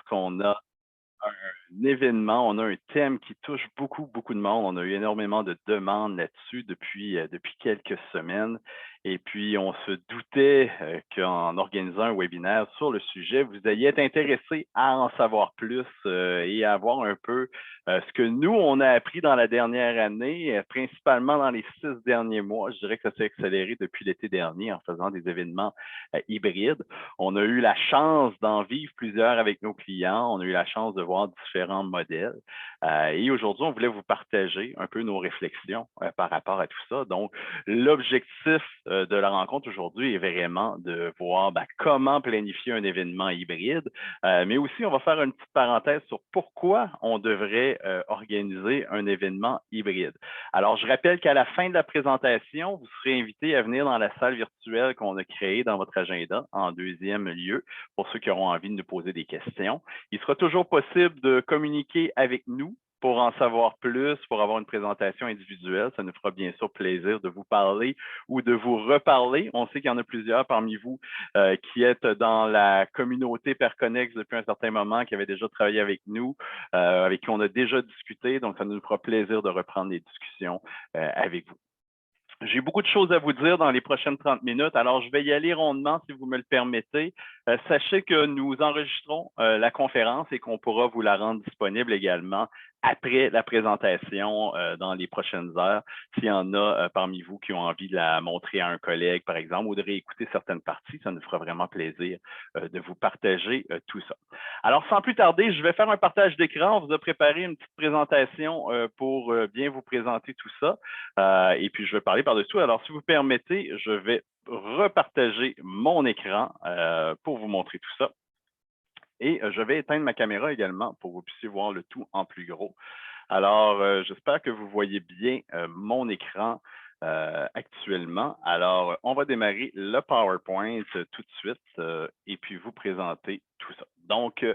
qu'on a un événement, on a un thème qui touche beaucoup, beaucoup de monde. On a eu énormément de demandes là-dessus depuis quelques semaines. Et puis, on se doutait qu'en organisant un webinaire sur le sujet, vous ayez être intéressé à en savoir plus et à voir un peu ce que nous, on a appris dans la dernière année, principalement dans les 6 derniers mois. Je dirais que ça s'est accéléré depuis l'été dernier en faisant des événements hybrides. On a eu la chance d'en vivre plusieurs avec nos clients. On a eu la chance de voir différents modèles. Et aujourd'hui, on voulait vous partager un peu nos réflexions par rapport à tout ça. Donc, l'objectif de la rencontre aujourd'hui est vraiment de voir comment planifier un événement hybride, mais aussi on va faire une petite parenthèse sur pourquoi on devrait organiser un événement hybride. Alors, je rappelle qu'à la fin de la présentation, vous serez invité à venir dans la salle virtuelle qu'on a créée dans votre agenda en deuxième lieu pour ceux qui auront envie de nous poser des questions. Il sera toujours possible de communiquer avec nous pour en savoir plus, pour avoir une présentation individuelle. Ça nous fera bien sûr plaisir de vous parler ou de vous reparler. On sait qu'il y en a plusieurs parmi vous qui êtes dans la communauté Perconnex depuis un certain moment, qui avaient déjà travaillé avec nous, avec qui on a déjà discuté. Donc, ça nous fera plaisir de reprendre les discussions avec vous. J'ai beaucoup de choses à vous dire dans les prochaines 30 minutes, alors je vais y aller rondement si vous me le permettez. Sachez que nous enregistrons la conférence et qu'on pourra vous la rendre disponible également après la présentation dans les prochaines heures, s'il y en a parmi vous qui ont envie de la montrer à un collègue, par exemple, ou de réécouter certaines parties, ça nous fera vraiment plaisir de vous partager tout ça. Alors, sans plus tarder, je vais faire un partage d'écran. On vous a préparé une petite présentation pour bien vous présenter tout ça. Et puis, je vais parler par-dessus. Alors, si vous permettez, je vais repartager mon écran pour vous montrer tout ça. Et je vais éteindre ma caméra également pour que vous puissiez voir le tout en plus gros. Alors, j'espère que vous voyez bien mon écran actuellement. Alors, on va démarrer le PowerPoint tout de suite et puis vous présenter tout ça. Donc,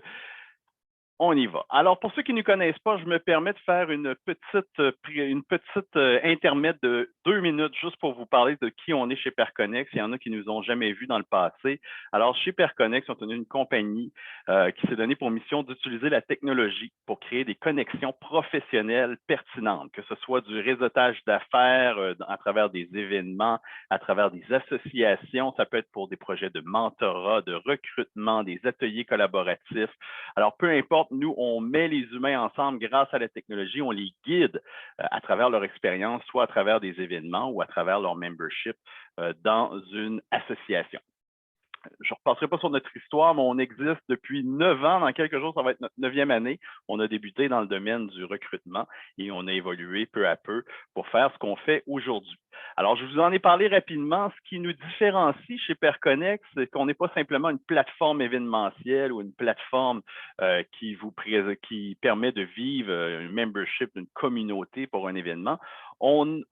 on y va. Alors, pour ceux qui ne connaissent pas, je me permets de faire une petite intermède de 2 minutes juste pour vous parler de qui on est chez Perconnex. Il y en a qui ne nous ont jamais vus dans le passé. Alors, chez Perconnex, on est une compagnie qui s'est donnée pour mission d'utiliser la technologie pour créer des connexions professionnelles pertinentes, que ce soit du réseautage d'affaires à travers des événements, à travers des associations. Ça peut être pour des projets de mentorat, de recrutement, des ateliers collaboratifs. Alors, peu importe, nous, on met les humains ensemble grâce à la technologie, on les guide à travers leur expérience, soit à travers des événements ou à travers leur membership dans une association. Je ne repasserai pas sur notre histoire, mais on existe depuis 9 ans. Dans quelques jours, ça va être notre 9e année. On a débuté dans le domaine du recrutement et on a évolué peu à peu pour faire ce qu'on fait aujourd'hui. Alors, je vous en ai parlé rapidement. Ce qui nous différencie chez Perconnex, c'est qu'on n'est pas simplement une plateforme événementielle ou une plateforme qui permet de vivre un membership d'une communauté pour un événement. On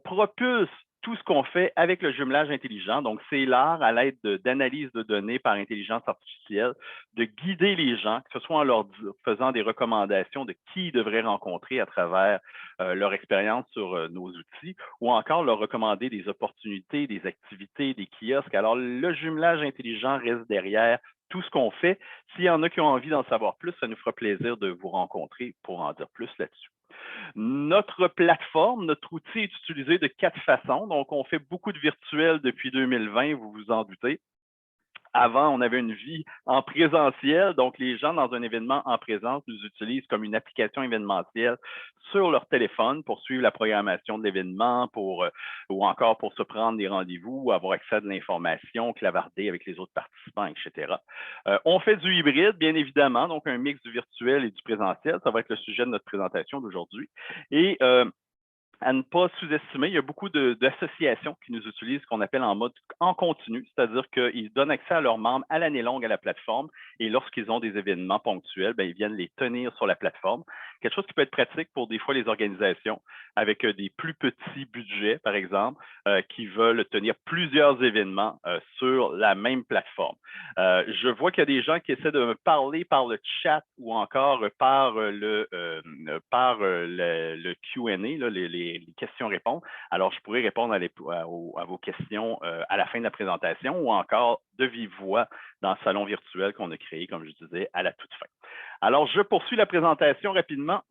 propulse tout ce qu'on fait avec le jumelage intelligent. Donc, c'est l'art, à l'aide d'analyse de données par intelligence artificielle, de guider les gens, que ce soit en leur faisant des recommandations de qui ils devraient rencontrer à travers leur expérience sur nos outils, ou encore leur recommander des opportunités, des activités, des kiosques. Alors, le jumelage intelligent reste derrière tout ce qu'on fait. S'il y en a qui ont envie d'en savoir plus, ça nous fera plaisir de vous rencontrer pour en dire plus là-dessus. Notre plateforme, notre outil est utilisé de 4 façons. Donc, on fait beaucoup de virtuels depuis 2020, vous vous en doutez. Avant, on avait une vie en présentiel, donc les gens dans un événement en présence nous utilisent comme une application événementielle sur leur téléphone pour suivre la programmation de l'événement, ou encore pour se prendre des rendez-vous, avoir accès à de l'information, clavarder avec les autres participants, etc. On fait du hybride, bien évidemment, donc un mix du virtuel et du présentiel. Ça va être le sujet de notre présentation d'aujourd'hui. Et à ne pas sous-estimer, il y a beaucoup d'associations qui nous utilisent ce qu'on appelle en mode en continu, c'est-à-dire qu'ils donnent accès à leurs membres à l'année longue à la plateforme et lorsqu'ils ont des événements ponctuels, ils viennent les tenir sur la plateforme. Quelque chose qui peut être pratique pour des fois les organisations avec des plus petits budgets, par exemple, qui veulent tenir plusieurs événements sur la même plateforme. Je vois qu'il y a des gens qui essaient de me parler par le chat ou encore par le Q&A, là, les questions-réponses. Alors, je pourrais répondre à vos questions à la fin de la présentation ou encore de vive voix dans le salon virtuel qu'on a créé, comme je disais, à la toute fin. Alors, je poursuis la présentation rapidement.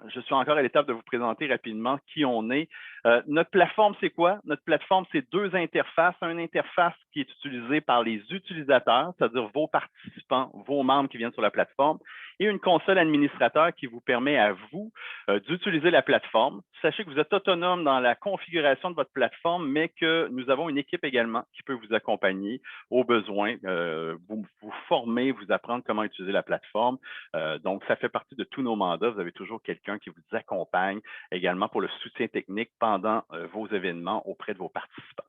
Je suis encore à l'étape de vous présenter rapidement qui on est. Notre plateforme, c'est quoi? Notre plateforme, c'est deux interfaces. Une interface qui est utilisée par les utilisateurs, c'est-à-dire vos participants, vos membres qui viennent sur la plateforme, et une console administrateur qui vous permet à vous d'utiliser la plateforme. Sachez que vous êtes autonome dans la configuration de votre plateforme, mais que nous avons une équipe également qui peut vous accompagner au besoin, vous former, vous apprendre comment utiliser la plateforme. Donc, ça fait partie de tous nos mandats. Vous avez toujours quelqu'un qui vous accompagne également pour le soutien technique pendant vos événements auprès de vos participants.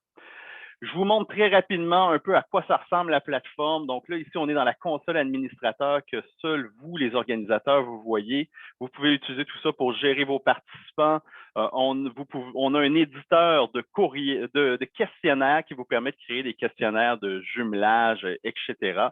Je vous montre très rapidement un peu à quoi ça ressemble la plateforme. Donc là, ici, on est dans la console administrateur que seuls vous, les organisateurs, vous voyez. Vous pouvez utiliser tout ça pour gérer vos participants. On a un éditeur de courrier, de questionnaires qui vous permet de créer des questionnaires de jumelage, etc.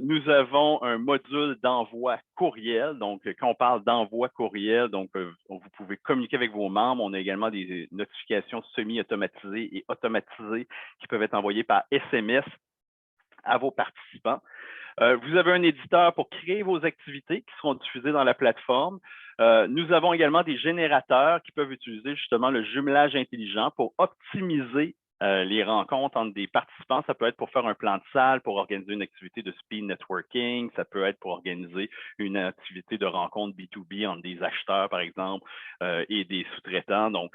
Nous avons un module d'envoi courriel. Donc, quand on parle d'envoi courriel, donc vous pouvez communiquer avec vos membres. On a également des notifications semi-automatisées et automatisées qui peuvent être envoyées par SMS à vos participants. Vous avez un éditeur pour créer vos activités qui seront diffusées dans la plateforme. Nous avons également des générateurs qui peuvent utiliser justement le jumelage intelligent pour optimiser les rencontres entre des participants. Ça peut être pour faire un plan de salle, pour organiser une activité de speed networking. Ça peut être pour organiser une activité de rencontre B2B entre des acheteurs, par exemple, et des sous-traitants. Donc,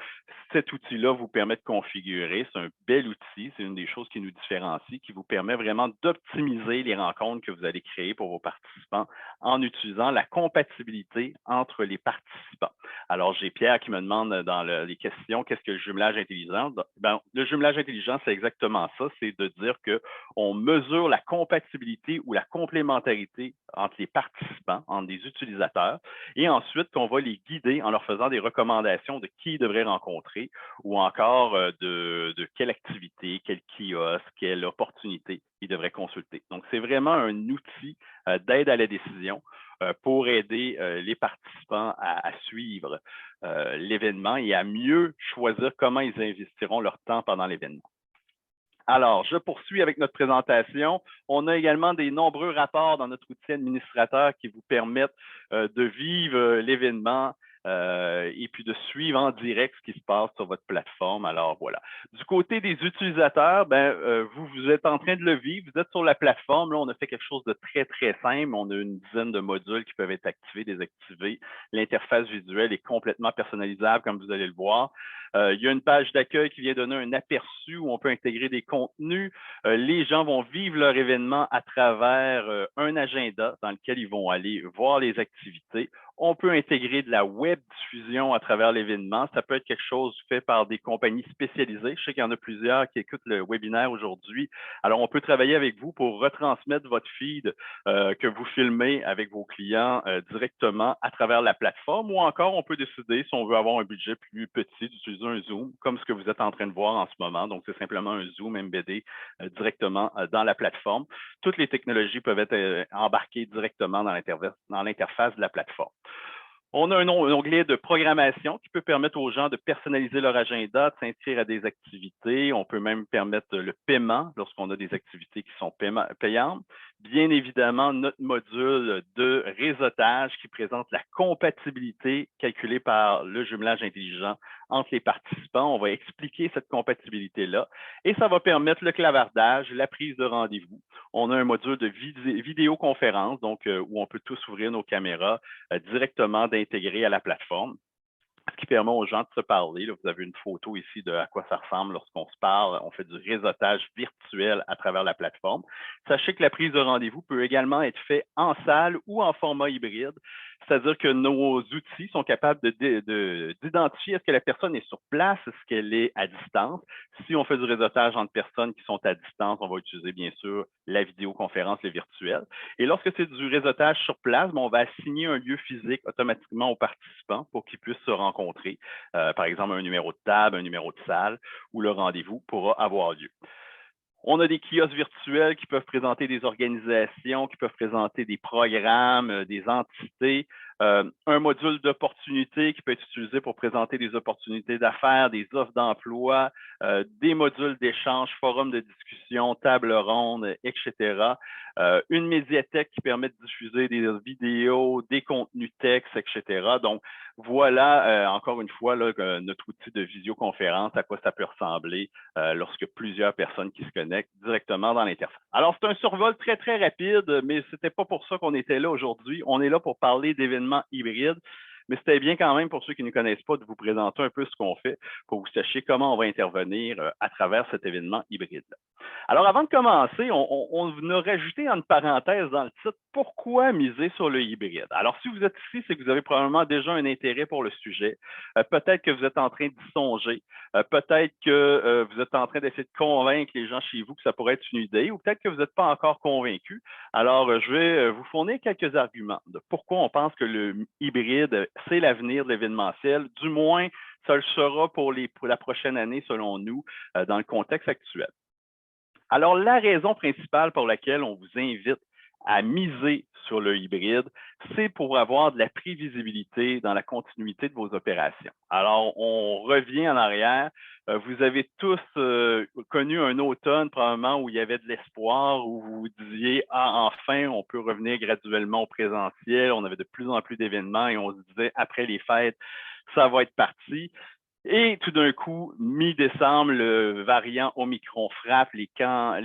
cet outil-là vous permet de configurer. C'est un bel outil. C'est une des choses qui nous différencie, qui vous permet vraiment d'optimiser les rencontres que vous allez créer pour vos participants en utilisant la compatibilité entre les participants. Alors, j'ai Pierre qui me demande dans les questions, qu'est-ce que le jumelage intelligent? Ben, le jumelage intelligent, c'est exactement ça, c'est de dire qu'on mesure la compatibilité ou la complémentarité entre les participants, entre des utilisateurs, et ensuite qu'on va les guider en leur faisant des recommandations de qui ils devraient rencontrer ou encore de quelle activité, quel kiosque, quelle opportunité ils devraient consulter. Donc, c'est vraiment un outil d'aide à la décision pour aider les participants à suivre l'événement et à mieux choisir comment ils investiront leur temps pendant l'événement. Alors, je poursuis avec notre présentation. On a également des nombreux rapports dans notre outil administrateur qui vous permettent de vivre l'événement et puis de suivre en direct ce qui se passe sur votre plateforme. Alors, voilà. Du côté des utilisateurs, vous êtes en train de le vivre. Vous êtes sur la plateforme. Là, on a fait quelque chose de très, très simple. On a une dizaine de modules qui peuvent être activés, désactivés. L'interface visuelle est complètement personnalisable, comme vous allez le voir. Il y a une page d'accueil qui vient donner un aperçu où on peut intégrer des contenus. Les gens vont vivre leur événement à travers un agenda dans lequel ils vont aller voir les activités. On peut intégrer de la web diffusion à travers l'événement. Ça peut être quelque chose fait par des compagnies spécialisées. Je sais qu'il y en a plusieurs qui écoutent le webinaire aujourd'hui. Alors, on peut travailler avec vous pour retransmettre votre feed que vous filmez avec vos clients directement à travers la plateforme ou encore, on peut décider si on veut avoir un budget plus petit d'utiliser un Zoom, comme ce que vous êtes en train de voir en ce moment. Donc, c'est simplement un Zoom embeddé directement dans la plateforme. Toutes les technologies peuvent être embarquées directement dans l'interface de la plateforme. On a un onglet de programmation qui peut permettre aux gens de personnaliser leur agenda, de s'inscrire à des activités. On peut même permettre le paiement lorsqu'on a des activités qui sont payantes. Bien évidemment, notre module de réseautage qui présente la compatibilité calculée par le jumelage intelligent entre les participants. On va expliquer cette compatibilité-là et ça va permettre le clavardage, la prise de rendez-vous. On a un module de vidéoconférence, donc où on peut tous ouvrir nos caméras directement d'intégrer à la plateforme, ce qui permet aux gens de se parler. Là, vous avez une photo ici de à quoi ça ressemble lorsqu'on se parle. On fait du réseautage virtuel à travers la plateforme. Sachez que la prise de rendez-vous peut également être faite en salle ou en format hybride. C'est-à-dire que nos outils sont capables d'identifier est-ce que la personne est sur place, est-ce qu'elle est à distance. Si on fait du réseautage entre personnes qui sont à distance, on va utiliser bien sûr la vidéoconférence, le virtuel. Et lorsque c'est du réseautage sur place, on va assigner un lieu physique automatiquement aux participants pour qu'ils puissent se rencontrer. Par exemple, un numéro de table, un numéro de salle où le rendez-vous pourra avoir lieu. On a des kiosques virtuels qui peuvent présenter des organisations, qui peuvent présenter des programmes, des entités. un module d'opportunités qui peut être utilisé pour présenter des opportunités d'affaires, des offres d'emploi, des modules d'échange, forums de discussion, table ronde, etc. Une médiathèque qui permet de diffuser des vidéos, des contenus textes, etc. Donc, voilà, encore une fois, là, notre outil de visioconférence, à quoi ça peut ressembler lorsque plusieurs personnes qui se connectent directement dans l'interface. Alors, c'est un survol très, très rapide, mais ce n'était pas pour ça qu'on était là aujourd'hui. On est là pour parler d'événements hybrides. Mais c'était bien quand même pour ceux qui ne connaissent pas de vous présenter un peu ce qu'on fait pour que vous sachiez comment on va intervenir à travers cet événement hybride-là. Alors, avant de commencer, on a rajouté une parenthèse dans le titre pourquoi miser sur le hybride. Alors, si vous êtes ici, c'est que vous avez probablement déjà un intérêt pour le sujet. Peut-être que vous êtes en train d'y songer. Peut-être que vous êtes en train d'essayer de convaincre les gens chez vous que ça pourrait être une idée, ou peut-être que vous n'êtes pas encore convaincu. Alors, je vais vous fournir quelques arguments de pourquoi on pense que le hybride, c'est l'avenir de l'événementiel. Du moins, ça le sera pour la prochaine année, selon nous, dans le contexte actuel. Alors, la raison principale pour laquelle on vous invite à miser sur le hybride, c'est pour avoir de la prévisibilité dans la continuité de vos opérations. Alors, on revient en arrière. Vous avez tous connu un automne probablement où il y avait de l'espoir, où vous vous disiez « Ah, enfin, on peut revenir graduellement au présentiel. » On avait de plus en plus d'événements et on se disait « Après les fêtes, ça va être parti. » Et tout d'un coup, mi-décembre, le variant Omicron frappe, les cas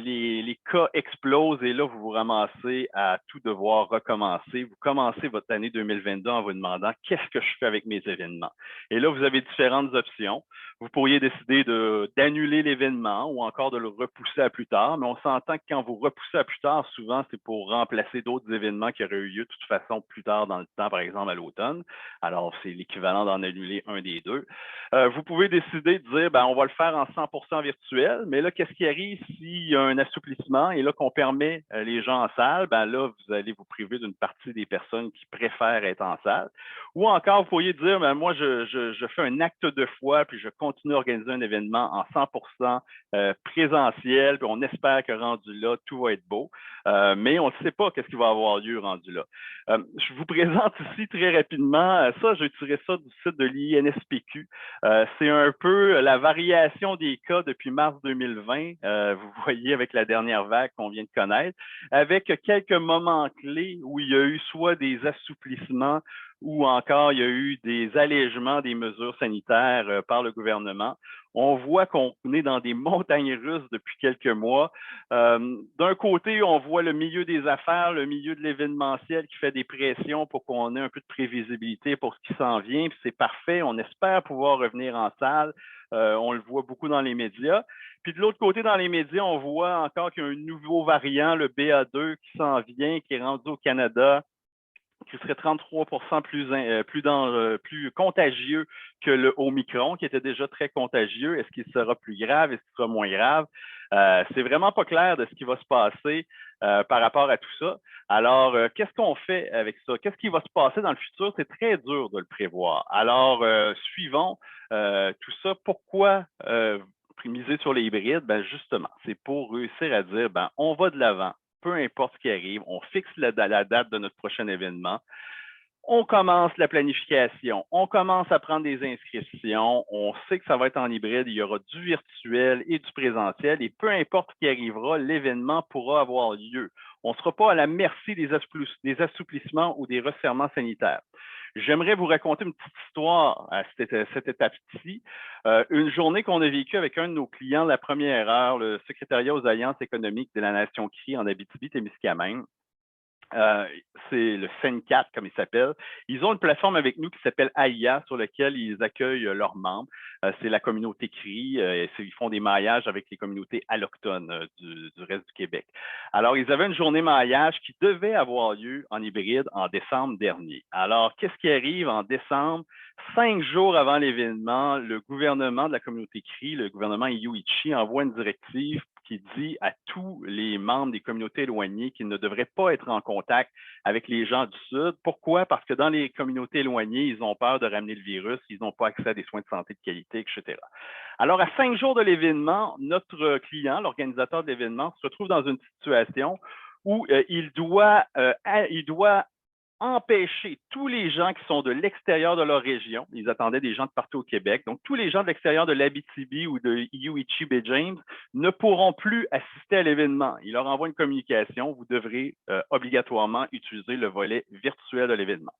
explosent et là, vous vous ramassez à tout devoir recommencer. Vous commencez votre année 2022 en vous demandant qu'est-ce que je fais avec mes événements. Et là, vous avez différentes options. Vous pourriez décider d'annuler l'événement ou encore de le repousser à plus tard, mais on s'entend que quand vous repoussez à plus tard, souvent, c'est pour remplacer d'autres événements qui auraient eu lieu de toute façon plus tard dans le temps, par exemple à l'automne. Alors, c'est l'équivalent d'en annuler un des deux. Vous pouvez décider de dire, ben, on va le faire en 100% virtuel, mais là, qu'est-ce qui arrive s'il y a un assouplissement et là qu'on permet les gens en salle, ben là, vous allez vous priver d'une partie des personnes qui préfèrent être en salle. Ou encore, vous pourriez dire, ben, moi, je fais un acte de foi, puis je continue à organiser un événement en 100% présentiel, puis on espère que rendu là, tout va être beau. Mais on ne sait pas qu'est-ce qui va avoir lieu rendu là. Je vous présente ici très rapidement, ça, j'ai tiré ça du site de l'INSPQ. C'est un peu la variation des cas depuis mars 2020, vous voyez avec la dernière vague qu'on vient de connaître, avec quelques moments clés où il y a eu soit des assouplissements ou encore il y a eu des allègements des mesures sanitaires par le gouvernement. On voit qu'on est dans des montagnes russes depuis quelques mois. D'un côté, on voit le milieu des affaires, le milieu de l'événementiel qui fait des pressions pour qu'on ait un peu de prévisibilité pour ce qui s'en vient. Puis c'est parfait. On espère pouvoir revenir en salle. On le voit beaucoup dans les médias. Puis de l'autre côté, dans les médias, on voit encore qu'il y a un nouveau variant, le BA2, qui s'en vient, qui est rendu au Canada, qui serait 33 plus contagieux que le Omicron, qui était déjà très contagieux. Est-ce qu'il sera plus grave? Est-ce qu'il sera moins grave? C'est vraiment pas clair de ce qui va se passer par rapport à tout ça. Alors, qu'est-ce qu'on fait avec ça? Qu'est-ce qui va se passer dans le futur? C'est très dur de le prévoir. Alors, suivons tout ça. Pourquoi miser sur les hybrides? Ben justement, c'est pour réussir à dire, ben on va de l'avant, peu importe ce qui arrive, on fixe la date de notre prochain événement, on commence la planification, on commence à prendre des inscriptions, on sait que ça va être en hybride, il y aura du virtuel et du présentiel, et peu importe ce qui arrivera, l'événement pourra avoir lieu. On ne sera pas à la merci des assouplissements ou des resserrements sanitaires. J'aimerais vous raconter une petite histoire à cette étape-ci. Une journée qu'on a vécue avec un de nos clients, la première heure, le secrétariat aux alliances économiques de la Nation CRI en Abitibi-Témiscamingue. C'est le CEN4, comme il s'appelle. Ils ont une plateforme avec nous qui s'appelle AIA, sur laquelle ils accueillent leurs membres. C'est la communauté CRI. Ils font des maillages avec les communautés allochtones du reste du Québec. Alors, ils avaient une journée maillage qui devait avoir lieu en hybride en décembre dernier. Alors, qu'est-ce qui arrive en décembre? 5 jours avant l'événement, le gouvernement de la communauté CRI, le gouvernement Iuichi, envoie une directive qui dit à tous les membres des communautés éloignées qu'ils ne devraient pas être en contact avec les gens du Sud. Pourquoi? Parce que dans les communautés éloignées, ils ont peur de ramener le virus, ils n'ont pas accès à des soins de santé de qualité, etc. Alors, à 5 jours de l'événement, notre client, l'organisateur de l'événement, se retrouve dans une situation où il doit empêcher tous les gens qui sont de l'extérieur de leur région, ils attendaient des gens de partout au Québec, donc tous les gens de l'extérieur de l'Abitibi ou de UIC Bay James ne pourront plus assister à l'événement. Ils leur envoient une communication, vous devrez obligatoirement utiliser le volet virtuel de l'événement.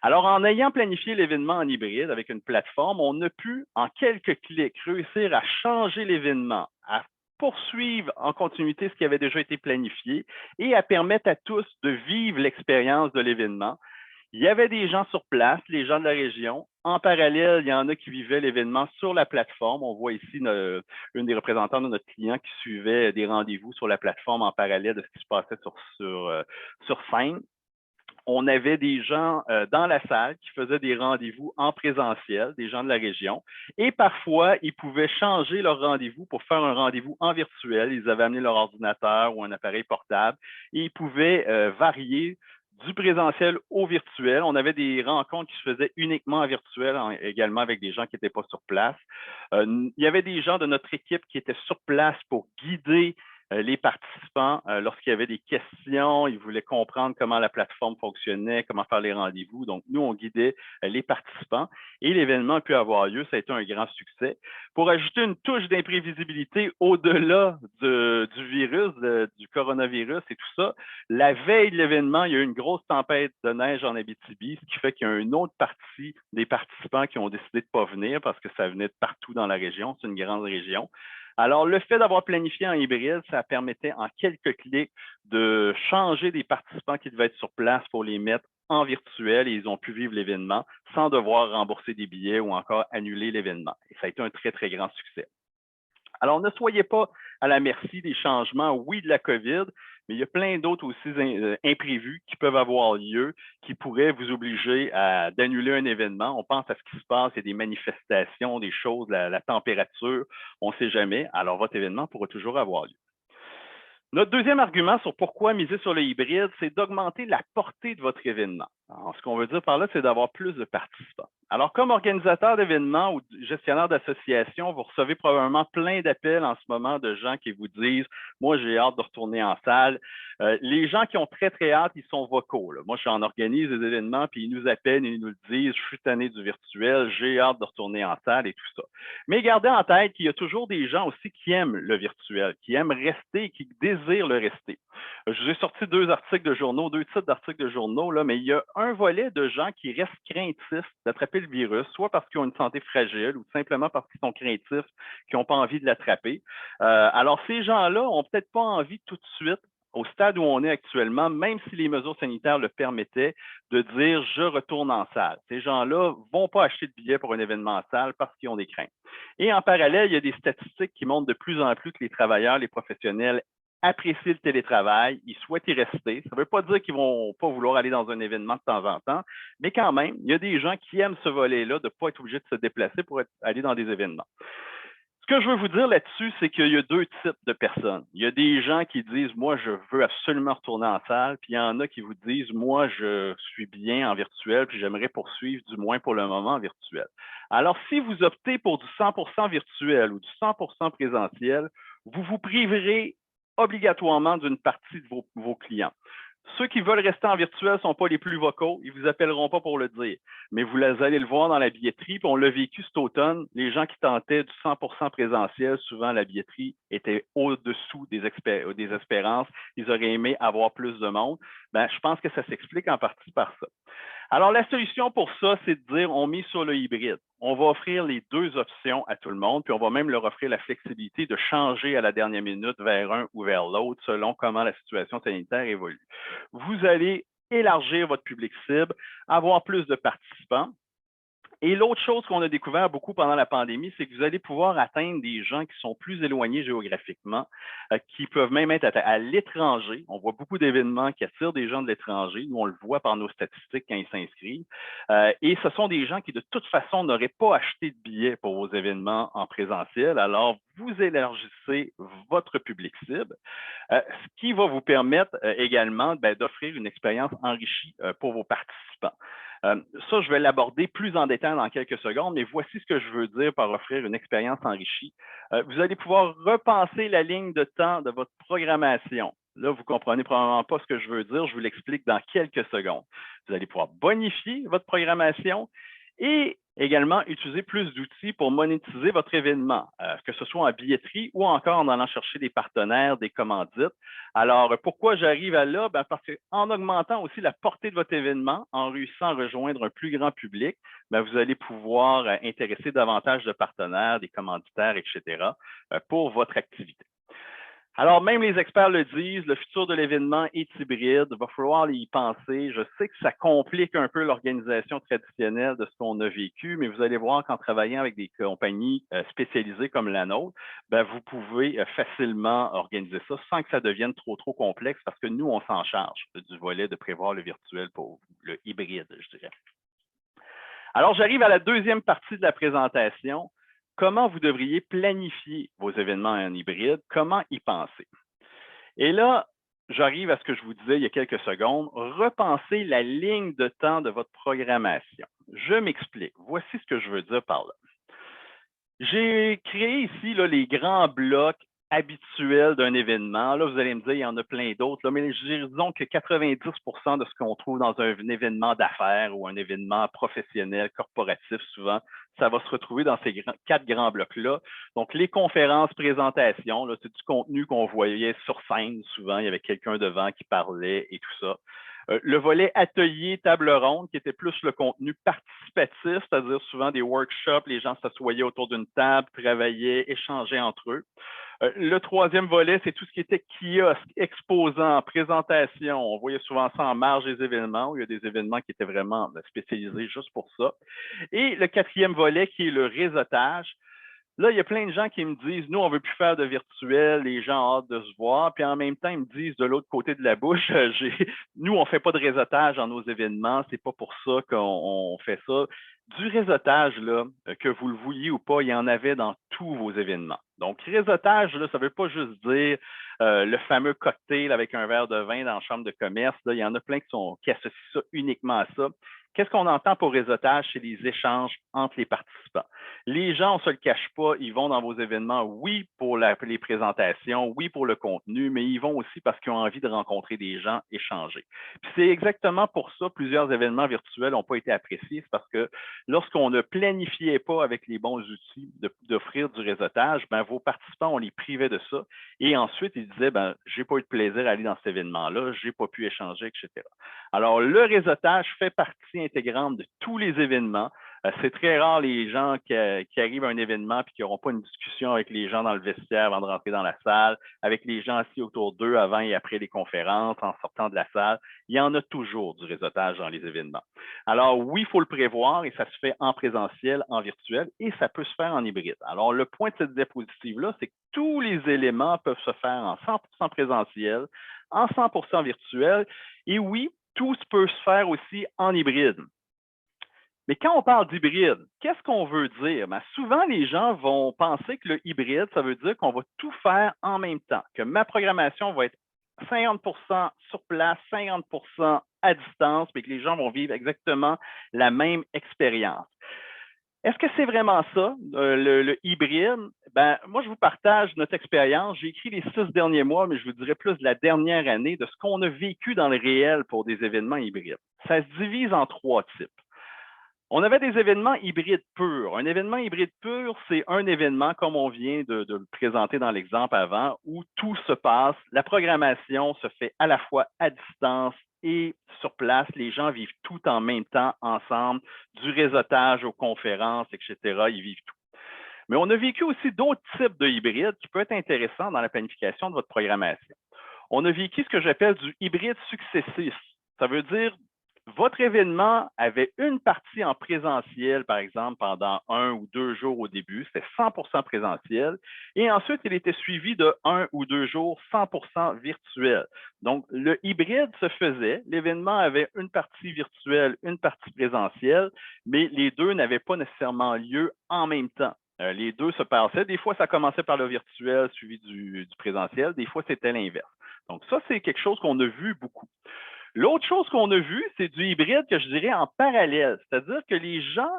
Alors, en ayant planifié l'événement en hybride avec une plateforme, on a pu, en quelques clics, réussir à changer l'événement, à poursuivre en continuité ce qui avait déjà été planifié et à permettre à tous de vivre l'expérience de l'événement. Il y avait des gens sur place, les gens de la région. En parallèle, il y en a qui vivaient l'événement sur la plateforme. On voit ici une des représentants de notre client qui suivait des rendez-vous sur la plateforme en parallèle de ce qui se passait sur scène. On avait des gens dans la salle qui faisaient des rendez-vous en présentiel, des gens de la région. Et parfois, ils pouvaient changer leur rendez-vous pour faire un rendez-vous en virtuel. Ils avaient amené leur ordinateur ou un appareil portable et ils pouvaient varier du présentiel au virtuel. On avait des rencontres qui se faisaient uniquement en virtuel, également avec des gens qui n'étaient pas sur place. Il y avait des gens de notre équipe qui étaient sur place pour guider les participants, lorsqu'il y avait des questions, ils voulaient comprendre comment la plateforme fonctionnait, comment faire les rendez-vous. Donc, nous, on guidait les participants et l'événement a pu avoir lieu. Ça a été un grand succès. Pour ajouter une touche d'imprévisibilité au-delà du virus, du coronavirus et tout ça, la veille de l'événement, il y a eu une grosse tempête de neige en Abitibi, ce qui fait qu'il y a une autre partie des participants qui ont décidé de ne pas venir parce que ça venait de partout dans la région. C'est une grande région. Alors, le fait d'avoir planifié en hybride, ça permettait en quelques clics de changer des participants qui devaient être sur place pour les mettre en virtuel et ils ont pu vivre l'événement sans devoir rembourser des billets ou encore annuler l'événement. Et ça a été un très, très grand succès. Alors, ne soyez pas à la merci des changements, oui, de la COVID, mais il y a plein d'autres aussi imprévus qui peuvent avoir lieu, qui pourraient vous obliger d'annuler un événement. On pense à ce qui se passe, il y a des manifestations, des choses, la température, on ne sait jamais. Alors, votre événement pourra toujours avoir lieu. Notre deuxième argument sur pourquoi miser sur le hybride, c'est d'augmenter la portée de votre événement. Alors, ce qu'on veut dire par là, c'est d'avoir plus de participants. Alors, comme organisateur d'événements ou gestionnaire d'association, vous recevez probablement plein d'appels en ce moment de gens qui vous disent « Moi, j'ai hâte de retourner en salle. » Les gens qui ont très, très hâte, ils sont vocaux. Là. Moi, j'en organise des événements, puis ils nous appellent, ils nous le disent « Je suis tanné du virtuel, j'ai hâte de retourner en salle et tout ça. » Mais gardez en tête qu'il y a toujours des gens aussi qui aiment le virtuel, qui aiment rester, qui désirent le rester. Je vous ai sorti deux titres d'articles de journaux, là, mais il y a un volet de gens qui restent craintifs d'attraper le virus, soit parce qu'ils ont une santé fragile ou simplement parce qu'ils sont craintifs, qu'ils n'ont pas envie de l'attraper. Alors, ces gens-là n'ont peut-être pas envie tout de suite, au stade où on est actuellement, même si les mesures sanitaires le permettaient, de dire « je retourne en salle ». Ces gens-là ne vont pas acheter de billets pour un événement en salle parce qu'ils ont des craintes. Et en parallèle, il y a des statistiques qui montrent de plus en plus que les travailleurs, les professionnels apprécient le télétravail, ils souhaitent y rester. Ça ne veut pas dire qu'ils ne vont pas vouloir aller dans un événement de temps en temps, mais quand même, il y a des gens qui aiment ce volet-là de ne pas être obligés de se déplacer pour aller dans des événements. Ce que je veux vous dire là-dessus, c'est qu'il y a deux types de personnes. Il y a des gens qui disent, moi, je veux absolument retourner en salle, puis il y en a qui vous disent, moi, je suis bien en virtuel, puis j'aimerais poursuivre, du moins pour le moment, en virtuel. Alors, si vous optez pour du 100% virtuel ou du 100% présentiel, vous vous priverez obligatoirement d'une partie de vos clients. Ceux qui veulent rester en virtuel ne sont pas les plus vocaux, ils ne vous appelleront pas pour le dire. Mais vous allez le voir dans la billetterie, puis on l'a vécu cet automne, les gens qui tentaient du 100% présentiel, souvent la billetterie était au-dessous des espérances, ils auraient aimé avoir plus de monde. Ben, je pense que ça s'explique en partie par ça. Alors, la solution pour ça, c'est de dire on mise sur le hybride. On va offrir les deux options à tout le monde, puis on va même leur offrir la flexibilité de changer à la dernière minute vers un ou vers l'autre selon comment la situation sanitaire évolue. Vous allez élargir votre public cible, avoir plus de participants. Et l'autre chose qu'on a découvert beaucoup pendant la pandémie, c'est que vous allez pouvoir atteindre des gens qui sont plus éloignés géographiquement, qui peuvent même être à l'étranger. On voit beaucoup d'événements qui attirent des gens de l'étranger. Nous, on le voit par nos statistiques quand ils s'inscrivent. Et ce sont des gens qui, de toute façon, n'auraient pas acheté de billets pour vos événements en présentiel. Alors, vous élargissez votre public cible, ce qui va vous permettre également d'offrir une expérience enrichie pour vos participants. Ça, je vais l'aborder plus en détail dans quelques secondes, mais voici ce que je veux dire par offrir une expérience enrichie. Vous allez pouvoir repenser la ligne de temps de votre programmation. Là, vous ne comprenez probablement pas ce que je veux dire. Je vous l'explique dans quelques secondes. Vous allez pouvoir bonifier votre programmation et également utiliser plus d'outils pour monétiser votre événement, que ce soit en billetterie ou encore en allant chercher des partenaires, des commandites. Alors, pourquoi j'arrive à là? Ben, parce qu'en augmentant aussi la portée de votre événement, en réussissant à rejoindre un plus grand public, ben, vous allez pouvoir intéresser davantage de partenaires, des commanditaires, etc., pour votre activité. Alors, même les experts le disent, le futur de l'événement est hybride. Il va falloir y penser. Je sais que ça complique un peu l'organisation traditionnelle de ce qu'on a vécu, mais vous allez voir qu'en travaillant avec des compagnies spécialisées comme la nôtre, ben, vous pouvez facilement organiser ça sans que ça devienne trop complexe parce que nous, on s'en charge du volet de prévoir le virtuel pour le hybride, je dirais. Alors, j'arrive à la deuxième partie de la présentation. Comment vous devriez planifier vos événements en hybride? Comment y penser? Et là, j'arrive à ce que je vous disais il y a quelques secondes. Repensez la ligne de temps de votre programmation. Je m'explique. Voici ce que je veux dire par là. J'ai créé ici là, les grands blocs habituels d'un événement. Là, vous allez me dire, il y en a plein d'autres, mais disons que 90 de ce qu'on trouve dans un événement d'affaires ou un événement professionnel, corporatif, souvent, ça va se retrouver dans ces quatre grands blocs-là. Donc, les conférences, présentations, c'est du contenu qu'on voyait sur scène souvent. Il y avait quelqu'un devant qui parlait et tout ça. Le volet atelier, table ronde, qui était plus le contenu participatif, c'est-à-dire souvent des workshops, les gens s'assoyaient autour d'une table, travaillaient, échangeaient entre eux. Le troisième volet, c'est tout ce qui était kiosque, exposant, présentation. On voyait souvent ça en marge des événements, où il y a des événements qui étaient vraiment spécialisés juste pour ça. Et le quatrième volet, qui est le réseautage. Là, il y a plein de gens qui me disent, nous, on ne veut plus faire de virtuel, les gens ont hâte de se voir. Puis en même temps, ils me disent de l'autre côté de la bouche, nous, on ne fait pas de réseautage dans nos événements, c'est pas pour ça qu'on fait ça. Du réseautage, là, que vous le vouliez ou pas, il y en avait dans tous vos événements. Donc, réseautage, là, ça ne veut pas juste dire le fameux cocktail avec un verre de vin dans la chambre de commerce. Là, il y en a plein qui associent ça uniquement à ça. Qu'est-ce qu'on entend pour réseautage? C'est les échanges entre les participants. Les gens, on ne se le cache pas, ils vont dans vos événements, oui, pour les présentations, oui, pour le contenu, mais ils vont aussi parce qu'ils ont envie de rencontrer des gens, échanger. Puis c'est exactement pour ça plusieurs événements virtuels n'ont pas été appréciés, c'est parce que lorsqu'on ne planifiait pas avec les bons outils d'offrir du réseautage, ben, vos participants, on les privait de ça. Et ensuite, ils disaient, ben, j'ai pas eu de plaisir à aller dans cet événement-là, j'ai pas pu échanger, etc. Alors, le réseautage fait partie intégrante de tous les événements. C'est très rare les gens qui arrivent à un événement et qui n'auront pas une discussion avec les gens dans le vestiaire avant de rentrer dans la salle, avec les gens assis autour d'eux avant et après les conférences, en sortant de la salle. Il y en a toujours du réseautage dans les événements. Alors oui, il faut le prévoir et ça se fait en présentiel, en virtuel et ça peut se faire en hybride. Alors le point de cette diapositive-là, c'est que tous les éléments peuvent se faire en 100% présentiel, en 100% virtuel et oui, tout peut se faire aussi en hybride. Mais quand on parle d'hybride, qu'est-ce qu'on veut dire? Ben, souvent, les gens vont penser que le hybride, ça veut dire qu'on va tout faire en même temps, que ma programmation va être 50% sur place, 50% à distance, mais que les gens vont vivre exactement la même expérience. Est-ce que c'est vraiment ça, le hybride? Ben, moi, je vous partage notre expérience. J'ai écrit les 6 derniers mois, mais je vous dirais plus de la dernière année, de ce qu'on a vécu dans le réel pour des événements hybrides. Ça se divise en 3 types. On avait des événements hybrides purs. Un événement hybride pur, c'est un événement, comme on vient de le présenter dans l'exemple avant, où tout se passe. La programmation se fait à la fois à distance et sur place. Les gens vivent tout en même temps ensemble, du réseautage aux conférences, etc. Ils vivent tout. Mais on a vécu aussi d'autres types de hybrides qui peuvent être intéressants dans la planification de votre programmation. On a vécu ce que j'appelle du hybride successif. Ça veut dire votre événement avait une partie en présentiel, par exemple, pendant 1 ou 2 jours au début, c'était 100% présentiel, et ensuite, il était suivi de 1 ou 2 jours 100% virtuel. Donc, le hybride se faisait, l'événement avait une partie virtuelle, une partie présentielle, mais les deux n'avaient pas nécessairement lieu en même temps. Les deux se passaient. Des fois, ça commençait par le virtuel suivi du présentiel, des fois, c'était l'inverse. Donc, ça, c'est quelque chose qu'on a vu beaucoup. L'autre chose qu'on a vu, c'est du hybride que je dirais en parallèle, c'est-à-dire que les gens,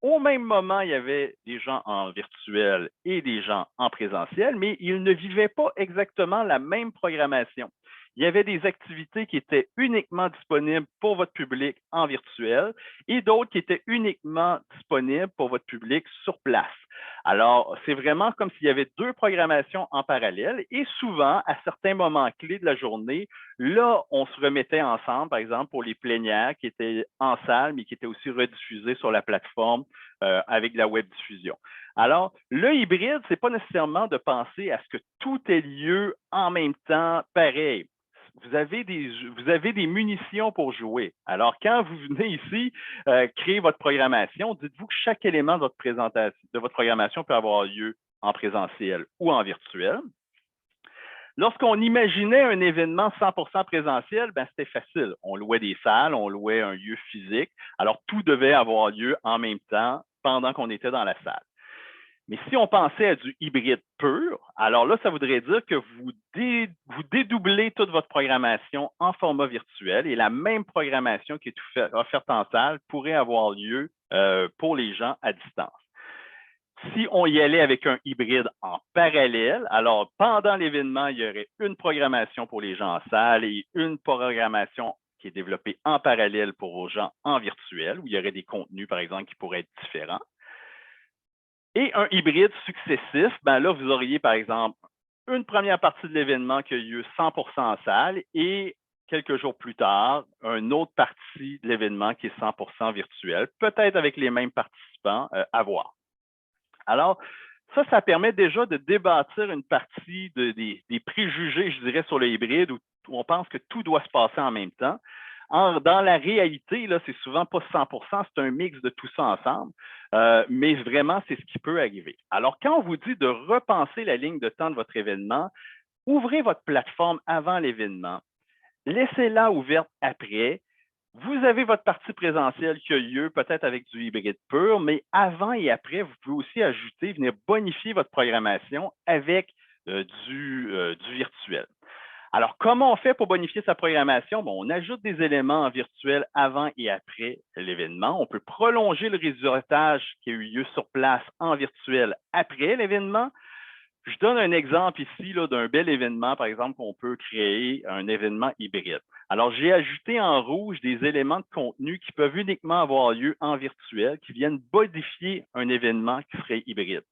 au même moment, il y avait des gens en virtuel et des gens en présentiel, mais ils ne vivaient pas exactement la même programmation. il y avait des activités qui étaient uniquement disponibles pour votre public en virtuel et d'autres qui étaient uniquement disponibles pour votre public sur place. Alors, c'est vraiment comme s'il y avait deux programmations en parallèle et souvent, à certains moments clés de la journée, là, on se remettait ensemble, par exemple, pour les plénières qui étaient en salle, mais qui étaient aussi rediffusées sur la plateforme avec de la web diffusion. Alors, le hybride, ce n'est pas nécessairement de penser à ce que tout ait lieu en même temps, pareil. Vous avez des munitions pour jouer. Alors, quand vous venez ici créer votre programmation, dites-vous que chaque élément de votre présentation, de votre programmation peut avoir lieu en présentiel ou en virtuel. Lorsqu'on imaginait un événement 100% présentiel, ben, c'était facile. On louait des salles, on louait un lieu physique. Alors, tout devait avoir lieu en même temps pendant qu'on était dans la salle. Mais si on pensait à du hybride pur, alors là, ça voudrait dire que vous dédoublez toute votre programmation en format virtuel et la même programmation qui est offerte en salle pourrait avoir lieu pour les gens à distance. Si on y allait avec un hybride en parallèle, alors pendant l'événement, il y aurait une programmation pour les gens en salle et une programmation qui est développée en parallèle pour les gens en virtuel, où il y aurait des contenus, par exemple, qui pourraient être différents. Et un hybride successif, ben là, vous auriez, par exemple, une première partie de l'événement qui a lieu 100% en salle et quelques jours plus tard, une autre partie de l'événement qui est 100% virtuel, peut-être avec les mêmes participants à voir. Alors, ça permet déjà de débâtir une partie des préjugés, je dirais, sur le hybride où on pense que tout doit se passer en même temps. Dans la réalité, là, c'est souvent pas 100%, c'est un mix de tout ça ensemble, mais vraiment, c'est ce qui peut arriver. Alors, quand on vous dit de repenser la ligne de temps de votre événement, ouvrez votre plateforme avant l'événement, laissez-la ouverte après. Vous avez votre partie présentielle qui a lieu peut-être avec du hybride pur, mais avant et après, vous pouvez aussi ajouter, venir bonifier votre programmation avec du virtuel. Alors, comment on fait pour bonifier sa programmation? Bon, on ajoute des éléments en virtuel avant et après l'événement. On peut prolonger le réseautage qui a eu lieu sur place en virtuel après l'événement. Je donne un exemple ici d'un bel événement, par exemple, qu'on peut créer un événement hybride. Alors, j'ai ajouté en rouge des éléments de contenu qui peuvent uniquement avoir lieu en virtuel, qui viennent modifier un événement qui serait hybride.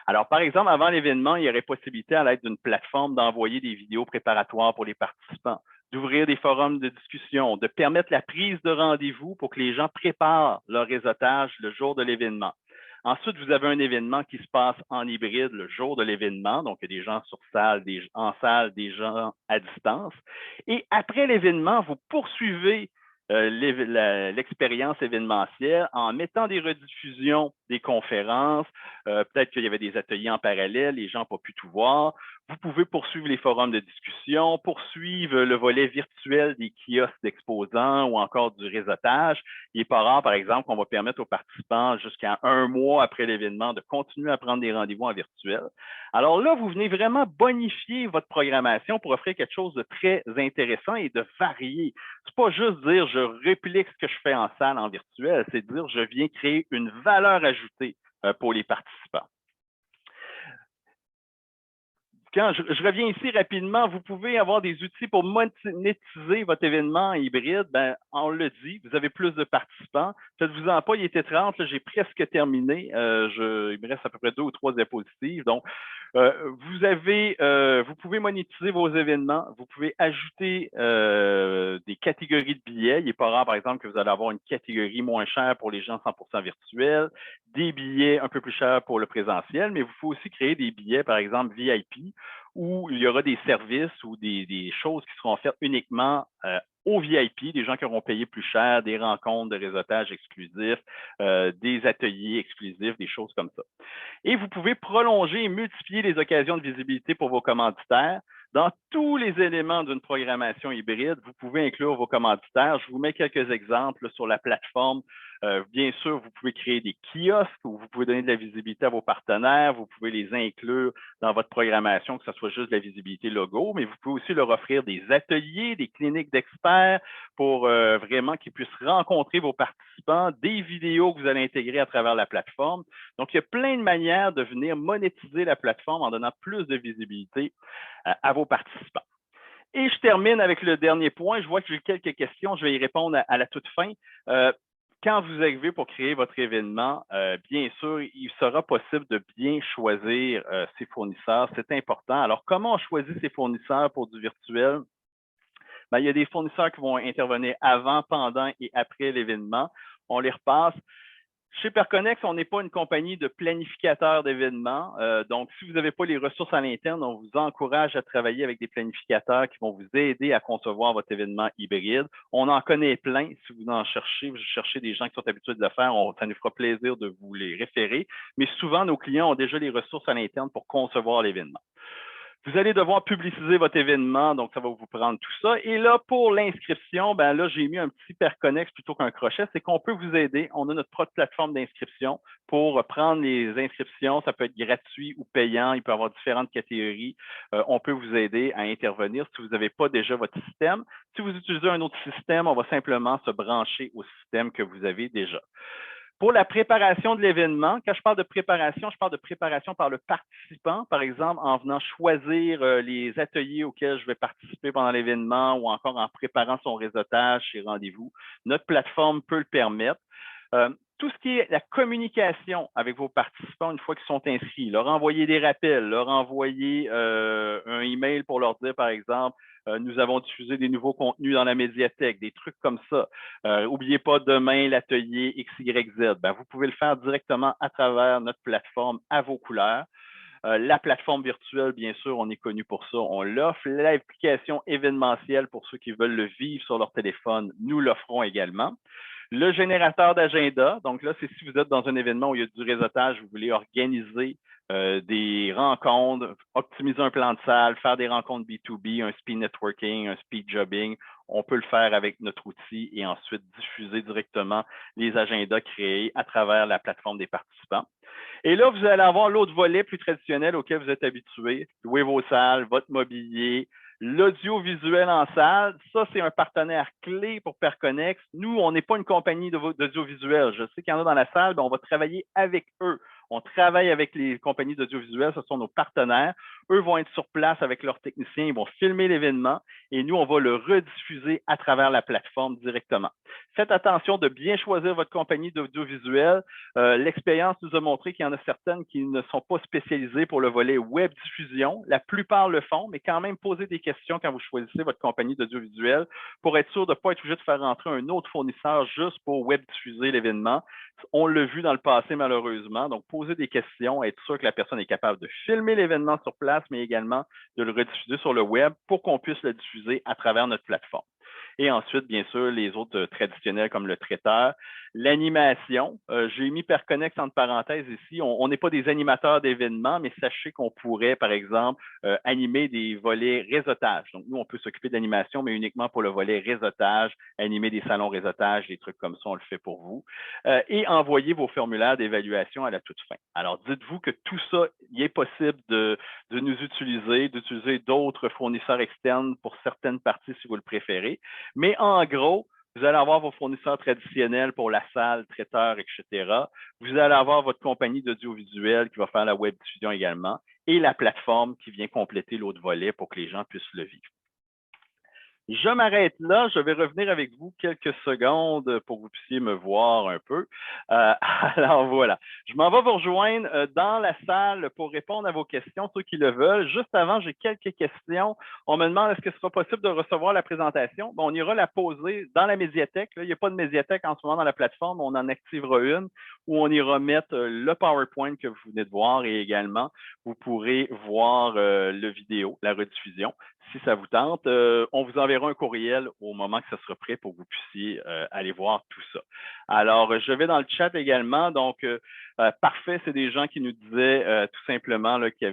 Alors, par exemple, avant l'événement, il y aurait possibilité à l'aide d'une plateforme d'envoyer des vidéos préparatoires pour les participants, d'ouvrir des forums de discussion, de permettre la prise de rendez-vous pour que les gens préparent leur réseautage le jour de l'événement. Ensuite, vous avez un événement qui se passe en hybride le jour de l'événement, donc il y a des gens sur salle, en salle, des gens à distance. Et après l'événement, vous poursuivez l'expérience événementielle en mettant des rediffusions des conférences. Peut-être qu'il y avait des ateliers en parallèle, les gens n'ont pas pu tout voir. Vous pouvez poursuivre les forums de discussion, poursuivre le volet virtuel des kiosques d'exposants ou encore du réseautage. Il n'est pas rare, par exemple, qu'on va permettre aux participants jusqu'à un mois après l'événement de continuer à prendre des rendez-vous en virtuel. Alors là, vous venez vraiment bonifier votre programmation pour offrir quelque chose de très intéressant et de varié. C'est pas juste dire je réplique ce que je fais en salle en virtuel, c'est dire je viens créer une valeur ajoutée pour les participants. Quand je reviens ici rapidement, vous pouvez avoir des outils pour monétiser votre événement hybride. Ben, on le dit, vous avez plus de participants. Faites-vous-en pas, il était 30, j'ai presque terminé. Il me reste à peu près 2 ou 3 diapositives. Donc, vous pouvez monétiser vos événements. Vous pouvez ajouter des catégories de billets. Il n'est pas rare, par exemple, que vous allez avoir une catégorie moins chère pour les gens 100% virtuels, des billets un peu plus chers pour le présentiel, mais vous pouvez aussi créer des billets, par exemple, VIP, où il y aura des services ou des choses qui seront offertes uniquement aux VIP, des gens qui auront payé plus cher, des rencontres de réseautage exclusifs, des ateliers exclusifs, des choses comme ça. Et vous pouvez prolonger et multiplier les occasions de visibilité pour vos commanditaires. Dans tous les éléments d'une programmation hybride, vous pouvez inclure vos commanditaires. Je vous mets quelques exemples sur la plateforme. Bien sûr, vous pouvez créer des kiosques où vous pouvez donner de la visibilité à vos partenaires. Vous pouvez les inclure dans votre programmation, que ce soit juste de la visibilité logo, mais vous pouvez aussi leur offrir des ateliers, des cliniques d'experts pour vraiment qu'ils puissent rencontrer vos participants, des vidéos que vous allez intégrer à travers la plateforme. Donc, il y a plein de manières de venir monétiser la plateforme en donnant plus de visibilité à vos participants. Et je termine avec le dernier point. Je vois que j'ai quelques questions. Je vais y répondre à la toute fin. Euh, Quand vous arrivez pour créer votre événement, bien sûr, il sera possible de bien choisir ses fournisseurs. C'est important. Alors, comment on choisit ses fournisseurs pour du virtuel? Ben, il y a des fournisseurs qui vont intervenir avant, pendant et après l'événement. On les repasse. Chez Perconnex, on n'est pas une compagnie de planificateurs d'événements. Donc, si vous n'avez pas les ressources à l'interne, on vous encourage à travailler avec des planificateurs qui vont vous aider à concevoir votre événement hybride. On en connaît plein. Si vous en cherchez, vous cherchez des gens qui sont habitués de le faire, ça nous fera plaisir de vous les référer. Mais souvent, nos clients ont déjà les ressources à l'interne pour concevoir l'événement. Vous allez devoir publiciser votre événement, donc ça va vous prendre tout ça. Et là, pour l'inscription, ben là, j'ai mis un petit Perconnex plutôt qu'un crochet, c'est qu'on peut vous aider. On a notre propre plateforme d'inscription pour prendre les inscriptions. Ça peut être gratuit ou payant. Il peut y avoir différentes catégories. On peut vous aider à intervenir si vous n'avez pas déjà votre système. Si vous utilisez un autre système, on va simplement se brancher au système que vous avez déjà. Pour la préparation de l'événement, quand je parle de préparation par le participant, par exemple, en venant choisir les ateliers auxquels je vais participer pendant l'événement ou encore en préparant son réseautage, ses rendez-vous. Notre plateforme peut le permettre. Tout ce qui est la communication avec vos participants une fois qu'ils sont inscrits, leur envoyer des rappels, leur envoyer un email pour leur dire, par exemple, nous avons diffusé des nouveaux contenus dans la médiathèque, des trucs comme ça. N'oubliez pas demain l'atelier XYZ. Ben, vous pouvez le faire directement à travers notre plateforme à vos couleurs. La plateforme virtuelle, bien sûr, on est connu pour ça. On l'offre. L'application événementielle pour ceux qui veulent le vivre sur leur téléphone, nous l'offrons également. Le générateur d'agenda, donc là, c'est si vous êtes dans un événement où il y a du réseautage, vous voulez organiser des rencontres, optimiser un plan de salle, faire des rencontres B2B, un speed networking, un speed jobbing. On peut le faire avec notre outil et ensuite diffuser directement les agendas créés à travers la plateforme des participants. Et là, vous allez avoir l'autre volet plus traditionnel auquel vous êtes habitué. Louer vos salles, votre mobilier, l'audiovisuel en salle. Ça, c'est un partenaire clé pour Perconnex. Nous, on n'est pas une compagnie d'audiovisuel. Je sais qu'il y en a dans la salle, mais on va travailler avec eux. On travaille avec les compagnies d'audiovisuel, ce sont nos partenaires. Eux vont être sur place avec leurs techniciens, ils vont filmer l'événement et nous, on va le rediffuser à travers la plateforme directement. Faites attention de bien choisir votre compagnie d'audiovisuel. L'expérience nous a montré qu'il y en a certaines qui ne sont pas spécialisées pour le volet web diffusion. La plupart le font, mais quand même posez des questions quand vous choisissez votre compagnie d'audiovisuel pour être sûr de ne pas être obligé de faire rentrer un autre fournisseur juste pour web diffuser l'événement. On l'a vu dans le passé malheureusement, donc posez des questions, être sûr que la personne est capable de filmer l'événement sur place, mais également de le rediffuser sur le web pour qu'on puisse le diffuser à travers notre plateforme. Et ensuite, bien sûr, les autres traditionnels comme le traiteur. L'animation, j'ai mis Perconnex entre parenthèses ici. On n'est pas des animateurs d'événements, mais sachez qu'on pourrait, par exemple, animer des volets réseautage. Donc, nous, on peut s'occuper d'animation, mais uniquement pour le volet réseautage, animer des salons réseautage, des trucs comme ça, on le fait pour vous. Et envoyer vos formulaires d'évaluation à la toute fin. Alors, dites-vous que tout ça, il est possible de nous utiliser, d'utiliser d'autres fournisseurs externes pour certaines parties si vous le préférez. Mais en gros, vous allez avoir vos fournisseurs traditionnels pour la salle, traiteur, etc. Vous allez avoir votre compagnie d'audiovisuel qui va faire la web diffusion également et la plateforme qui vient compléter l'autre volet pour que les gens puissent le vivre. Je m'arrête là. Je vais revenir avec vous quelques secondes pour que vous puissiez me voir un peu. Alors voilà. Je m'en vais vous rejoindre dans la salle pour répondre à vos questions, ceux qui le veulent. Juste avant, j'ai quelques questions. On me demande est-ce que ce sera possible de recevoir la présentation. Bon, on ira la poser dans la médiathèque. Là, il n'y a pas de médiathèque en ce moment dans la plateforme. On en activera une où on ira mettre le PowerPoint que vous venez de voir et également, vous pourrez voir le vidéo, la rediffusion. Si ça vous tente, on vous enverra un courriel au moment que ça sera prêt pour que vous puissiez aller voir tout ça. Alors, je vais dans le chat également. Donc, parfait, c'est des gens qui nous disaient tout simplement là, qui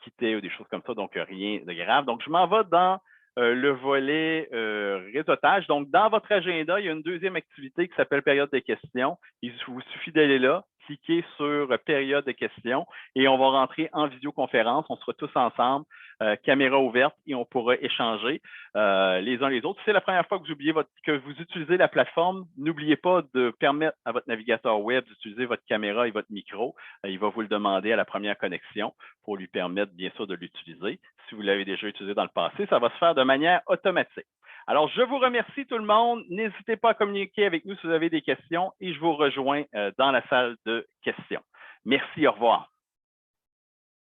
quittaient ou des choses comme ça, donc rien de grave. Donc, je m'en vais dans le volet réseautage. Donc, dans votre agenda, il y a une deuxième activité qui s'appelle période de questions. Il vous suffit d'aller là. cliquer sur période de questions et on va rentrer en visioconférence. On sera tous ensemble, caméra ouverte et on pourra échanger les uns les autres. Si c'est la première fois que que vous utilisez la plateforme, n'oubliez pas de permettre à votre navigateur web d'utiliser votre caméra et votre micro. Il va vous le demander à la première connexion pour lui permettre, bien sûr, de l'utiliser. Si vous l'avez déjà utilisé dans le passé, ça va se faire de manière automatique. Alors, je vous remercie tout le monde. N'hésitez pas à communiquer avec nous si vous avez des questions et je vous rejoins dans la salle de questions. Merci, au revoir.